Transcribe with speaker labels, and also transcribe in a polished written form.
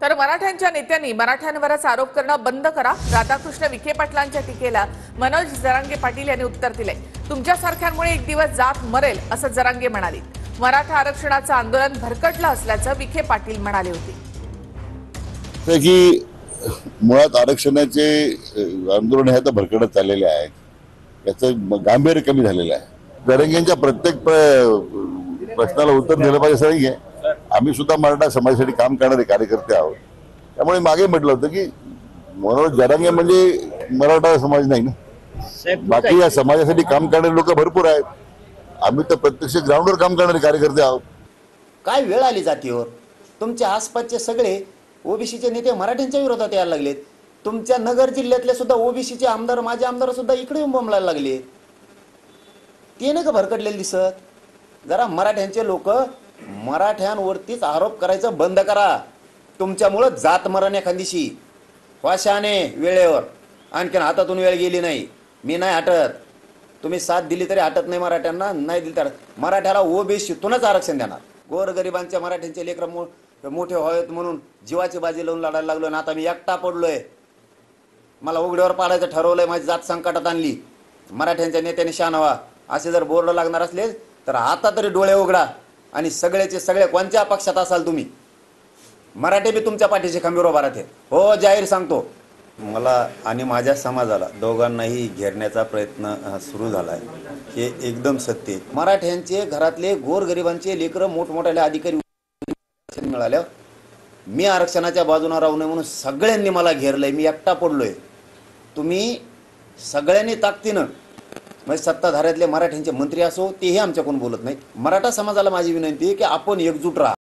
Speaker 1: तर मराठ्यांच्या नेत्यांनी मराठ्यांवरच आरोप करणं बंद करा। राधाकृष्ण विखे पाटलांच्या टीकेला मनोज जरांगे पाटील यांनी उत्तर दिले। तुमच्यासारख्यांमुळे एक दिवस जात मरेल असं जरांगे म्हणाले। मराठा आरक्षणाचं आंदोलन भरकटलं असल्याचं विखे पाटील म्हणाले होते।
Speaker 2: की मुळात आरक्षणाचे आंदोलन हे आता भरकटत चाललेले आहे, याचं गांभीर्य कमी झालेलं आहे। जरांगेंच्या प्रत्येक प्रश्नाला उत्तर दिलं पाहिजे असं नाहीये। आम्ही सुद्धा मराठा समाजासाठी काम करणारे कार्यकर्ते आहोत, त्यामुळे मागे म्हटलं होतं की मनोज जरांगे म्हणजे मराठा समाज नाही ना, बाकी या समाजासाठी काम करणारे लोक भरपूर आहेत। आम्ही तर प्रत्यक्ष ग्राउंडवर काम करणारे कार्यकर्ते आहोत।
Speaker 3: काय वेळ आली जातीवर, तुमच्या आसपासचे सगळे ओबीसीचे नेते मराठ्यांच्या विरोधात यायला लागलेत। तुमच्या नगर जिल्ह्यातले सुद्धा ओबीसीचे आमदार, माझे आमदार सुद्धा इकडे येऊन बोंबलायला लागले। ते नाही का भरकटलेले दिसत? जरा मराठ्यांचे लोक मराठ्यांवरतीच आरोप करायचं बंद करा। तुमच्यामुळं जात मरण एखादीशी वाशाने वेळेवर, आणखीन हातातून वेळ गेली नाही। मी नाही हटत, तुम्ही साथ दिली तरी हटत नाही मराठ्यांना, नाही दिली तर मराठ्याला ओबीसीतूनच आरक्षण देणार। गोरगरिबांच्या मराठ्यांचे लेकर मोठे व्हावेत म्हणून जीवाची बाजी लावून लढायला लागलो ना, आता मी एकटा पडलोय। मला उघड्यावर पाडायचं ठरवलंय, माझी जात संकटात आणली। मराठ्यांच्या नेत्याने शान व्हा, असे जर बोर्ड लागणार असले तर आता तरी डोळे उघडा आणि सगळेचे सगळे कोणत्या पक्षात असाल तुम्ही, मराठे बी तुमच्या पाठीशी खंबीर उभा राहते। हो, जाहीर सांगतो, मला आणि माझ्या समाजाला दोघांनाही घेरण्याचा प्रयत्न सुरू झाला आहे, हे एकदम सत्य आहे। मराठ्यांचे घरातले गोरगरिबांचे लेकरं मोठमोठ्याले अधिकारी मिळाल्या, मी आरक्षणाच्या बाजूने राहू नये म्हणून सगळ्यांनी मला घेरलंय। मी एकटा पडलोय। तुम्ही सगळ्यांनी ताकदीनं, म्हणजे सत्ताधाऱ्यातले मराठ्यांचे मंत्री असो तेही आमच्याकडून बोलत नाही। मराठा समाजाला माझी विनंती आहे की आपण एकजूट राहा।